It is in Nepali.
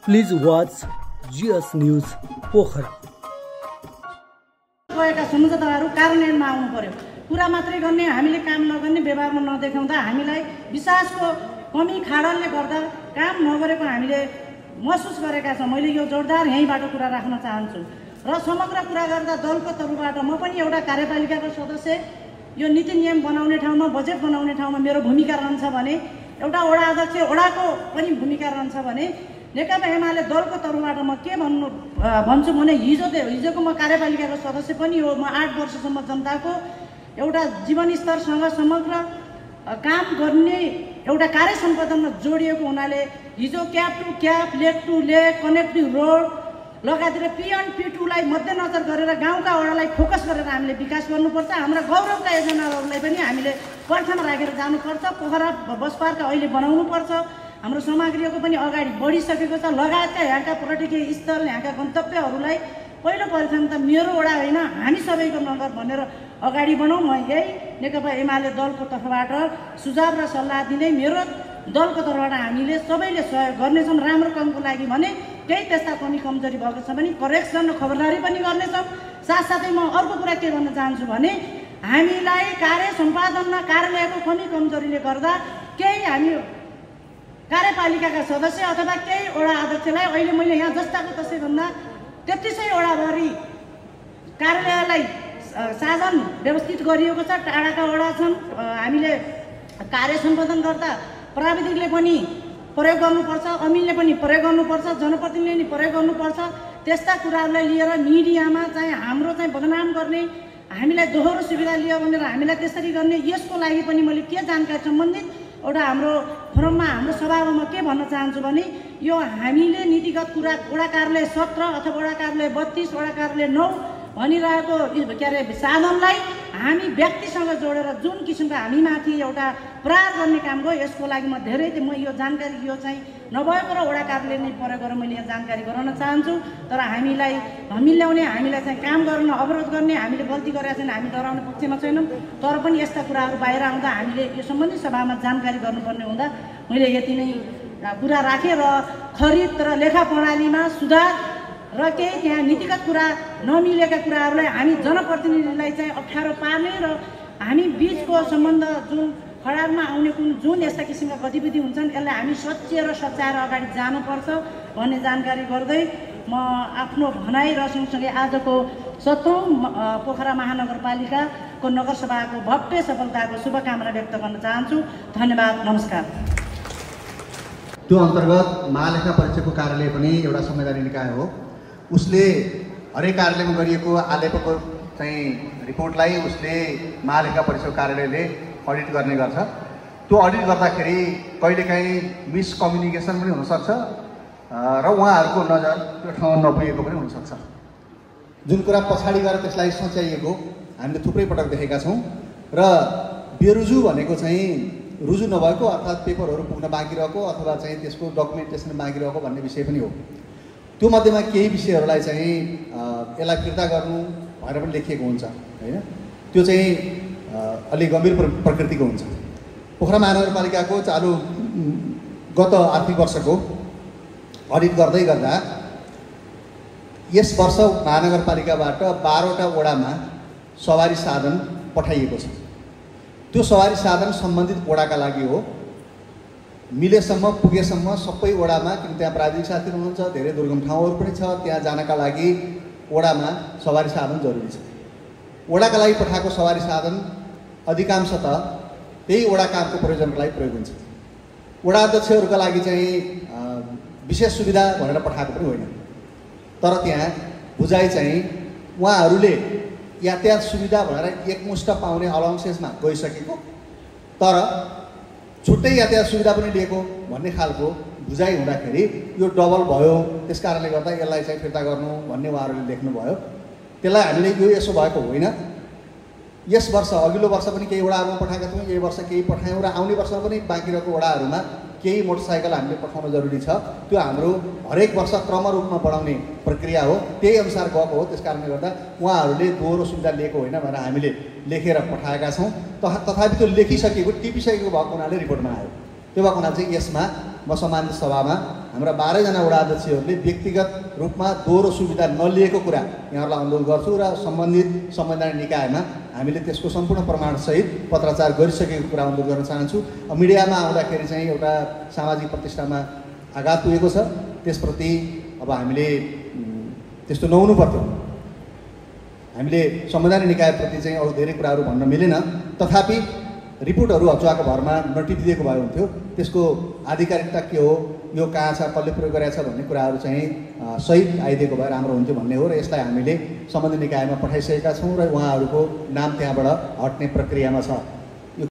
Please watch GS News Pokhara. गएका सम्झौताहरू कार्यान्वयनमा आउनु पर्यो। कुरा मात्रै गर्ने, हामीले काम नगर्ने, व्यवहारमा नदेखाउँदा हामीलाई विश्वासको कमी खाडलले गर्दा काम नगरेको हामीले महसुस गरेका छौँ। मैले यो जोरदार यहीँबाट कुरा राख्न चाहन्छु र समग्र कुरा गर्दा दलको तर्फबाट म पनि एउटा कार्यपालिकाको सदस्य, यो नीति नियम बनाउने ठाउँमा, बजेट बनाउने ठाउँमा मेरो भूमिका रहन्छ भने, एउटा वडा अध्यक्ष वडाको पनि भूमिका रहन्छ भने, नेकपा एमाले दलको तर्फबाट म के भन्छु भने हिजोको म कार्यपालिकाको सदस्य पनि हो। म 8 वर्षसम्म जनताको एउटा जीवनस्तरसँग समग्र काम गर्ने एउटा कार्य सम्पादनमा जोडिएको हुनाले हिजो cab to cab, lake to lake, connective road लगायत P1 P2 लाई मध्यनजर गरेर गाउँका वडालाई फोकस गरेर हामीले विकास गर्नुपर्छ। हाम्रा गौरवका योजनाहरूलाई पनि हामीले प्रथम राखेर जानुपर्छ। पोखरा बस पार्क अहिले बनाउनुपर्छ। हाम्रो सामग्रीको पनि अगाडि बढिसकेको छ। लगायतका यहाँका पर्यटकीय स्थल, यहाँका गन्तव्यहरूलाई पहिलो प्रथम त मेरो वडा होइन, हामी सबैको नगर भनेर अगाडि बढौँ। म यही नेकपा एमाले दलको तर्फबाट सुझाव र सल्लाह दिँदै मेरो दलको तर्फबाट हामीले सबैले सहयोग गर्नेछौँ राम्रो कामको लागि। भने केही त्यस्ता कमी कमजोरी भएको छ भने करेक्सन र खबरदारी पनि गर्नेछौँ। साथसाथै म अर्को कुरा के भन्न चाहन्छु भने हामीलाई कार्य सम्पादनमा कार्यालयको कमी कमजोरीले गर्दा केही हामी कार्यपालिकाका सदस्य अथवा केही वडा अध्यक्षलाई अहिले मैले यहाँ जस्ताको तसै भन्दा 33 वडाभरि कार्यालयलाई साधन व्यवस्थित गरिएको छ। टाढाका वडा छन्, हामीले कार्य सम्पादन गर्दा प्राविधिकले पनि प्रयोग गर्नुपर्छ, अमिलले पनि प्रयोग गर्नुपर्छ, जनप्रतिनिधिले पनि प्रयोग गर्नुपर्छ। त्यस्ता कुराहरूलाई लिएर मिडियामा चाहिँ हाम्रो चाहिँ बदनाम गर्ने, हामीलाई दोहोरो सुविधा लियो भनेर हामीलाई त्यसरी गर्ने, यसको लागि पनि मैले के जानकारी सम्बन्धित एउटा हाम्रो फोरममा, हाम्रो सभामा के भन्न चाहन्छु भने यो हामीले नीतिगत कुरा वडा कार्यालय 17 अथवा वडा कार्यालय 32, वडा कार्यालय 9 भनिरहेको साधनलाई हामी व्यक्तिसँग जोडेर जुन किसिमको हामीमाथि एउटा प्रहार गर्ने काम गयो, यसको लागि म यो जानकारी यो चाहिँ नभएको र वडा कार्यालय नै प्रयोग गरेर मैले यहाँ जानकारी गराउन चाहन्छु। तर हामीलाई धमिल्याउने, हामीलाई चाहिँ काम गर्न अवरोध गर्ने, हामीले गल्ती गरेका छैन, हामी डराउने पक्षमा छैनौँ। तर पनि यस्ता कुराहरू बाहिर आउँदा हामीले यो सम्बन्धी सभामा जानकारी गर्नुपर्ने हुँदा मैले यति नै कुरा राखेँ। र खरिद र लेखा प्रणालीमा सुधार र केही त्यहाँ नीतिगत कुरा नमिलेका कुराहरूलाई हामी जनप्रतिनिधिलाई चाहिँ अप्ठ्यारो पार्ने र हामी बिचको सम्बन्ध जुन खडारमा आउने जुन यस्ता किसिमका गतिविधि हुन्छन् यसलाई हामी सच्याएर अगाडि जानुपर्छ भन्ने जानकारी गर्दै म आफ्नो भनाइ र सँगसँगै आजको 17औं पोखरा महानगरपालिकाको नगरसभाको भव्य सफलताको शुभकामना व्यक्त गर्न चाहन्छु। धन्यवाद, नमस्कार। त्यो अन्तर्गत महालेखा परीक्षकको कार्यालय पनि एउटा संवैधानिक निकाय हो। उसले हरेक कार्यालयमा गरिएको आलेखको चाहिँ रिपोर्टलाई उसले महालेखा परीक्षक कार्यालयले अडिट गर्ने गर्छ। त्यो अडिट गर्दाखेरि कहिलेकाहीँ मिसकम्युनिकेसन पनि हुनसक्छ र उहाँहरूको नजर त्यो ठाउँमा नपुगेको पनि हुनसक्छ। जुन कुरा पछाडि गएर त्यसलाई सच्याइएको हामीले थुप्रै पटक देखेका छौँ। र बेरुजु भनेको चाहिँ रुजु नभएको अर्थात् पेपरहरू पुग्न बाँकी रहेको अथवा चाहिँ त्यसको डकुमेन्टेसन बाँकी रहेको भन्ने विषय पनि हो। त्यो मध्येमा केही विषयहरूलाई चाहिँ यसलाई फिर्ता गर्नु भनेर पनि लेखिएको हुन्छ होइन। त्यो चाहिँ अलि गम्भीर प्रकृतिको हुन्छ। पोखरा महानगरपालिकाको चालु गत आर्थिक वर्षको अडिट गर्दै गर्दा यस वर्ष महानगरपालिकाबाट 12वटा वडामा सवारी साधन पठाइएको छ। त्यो सवारी साधन सम्बन्धित वडाका लागि हो। मिलेसम्म पुगेसम्म सबै वडामा, किन त्यहाँ प्राविधिक साथीहरू हुनुहुन्छ, धेरै दुर्गम ठाउँहरू पनि छ, त्यहाँ जानका लागि वडामा सवारी साधन जरुरी छ। वडाका लागि पठाएको सवारी साधन अधिकांशतः त्यही वडा कामको प्रयोजनको लागि प्रयोग हुन्छ। वडा अध्यक्षहरूका लागि चाहिँ विशेष सुविधा भनेर पठाएको पनि होइन। तर त्यहाँ बुझाइ चाहिँ उहाँहरूले यातायात सुविधा भनेर एकमुष्ट पाउने अलाउन्सेसमा गइसकेको, तर छुट्टै यातायात सुविधा पनि लिएको भन्ने खालको बुझाइ हुँदाखेरि यो डबल भयो। त्यस कारणले गर्दा यसलाई चाहिँ फिर्ता गर्नु भन्ने उहाँहरूले लेख्नुभयो। त्यसलाई हामीले यो यसो भएको होइन। यस वर्ष अघिल्लो वर्ष पनि केही वडाहरूमा पठाएका थियौँ, यही वर्ष केही पठायौँ र आउने वर्षमा पनि बाँकी रहेको वडाहरूमा केही मोटरसाइकल हामीले पठाउन जरुरी छ। त्यो हाम्रो हरेक वर्ष क्रम रूपमा बढाउने प्रक्रिया हो, त्यही अनुसार गएको हो। त्यस कारणले गर्दा उहाँहरूले दोहोरो सुविधा लिएको होइन भनेर हामीले लेखेर पठाएका छौँ। तथापि त्यो लेखिसकेको टिपिसकेको भएको हुनाले रिपोर्टमा आयो। त्यो भएको हुनाले चाहिँ यसमा म सम्मानित सभामा हाम्रा 12 जना वडा अध्यक्षहरूले व्यक्तिगत रूपमा दोहोरो सुविधा नलिएको कुरा यहाँहरूलाई अनुरोध गर्छु र सम्बन्धित संवैधानिक निकायमा हामीले त्यसको सम्पूर्ण प्रमाणसहित पत्राचार गरिसकेको कुरा अनुरोध गर्न चाहन्छु। मिडियामा आउँदाखेरि चाहिँ एउटा सामाजिक प्रतिष्ठामा आघात पुगेको छ, त्यसप्रति अब हामीले त्यस्तो नहुनु पर्थ्यो। हामीले संवैधानिक निकायप्रति चाहिँ अरू धेरै कुराहरू भन्न मिलेन, तथापि रिपोर्टहरू अचुवाको भरमा नटिपिदिएको भए हुन्थ्यो। त्यसको आधिकारिकता के हो, यो कहाँ छ, कसले प्रयोग गरेछ भन्ने कुराहरू चाहिँ सहित आइदिएको भए राम्रो हुन्थ्यो भन्ने हो र यसलाई हामीले सम्बन्धित निकायमा पठाइसकेका छौँ र उहाँहरूको नाम त्यहाँबाट हट्ने प्रक्रियामा छ।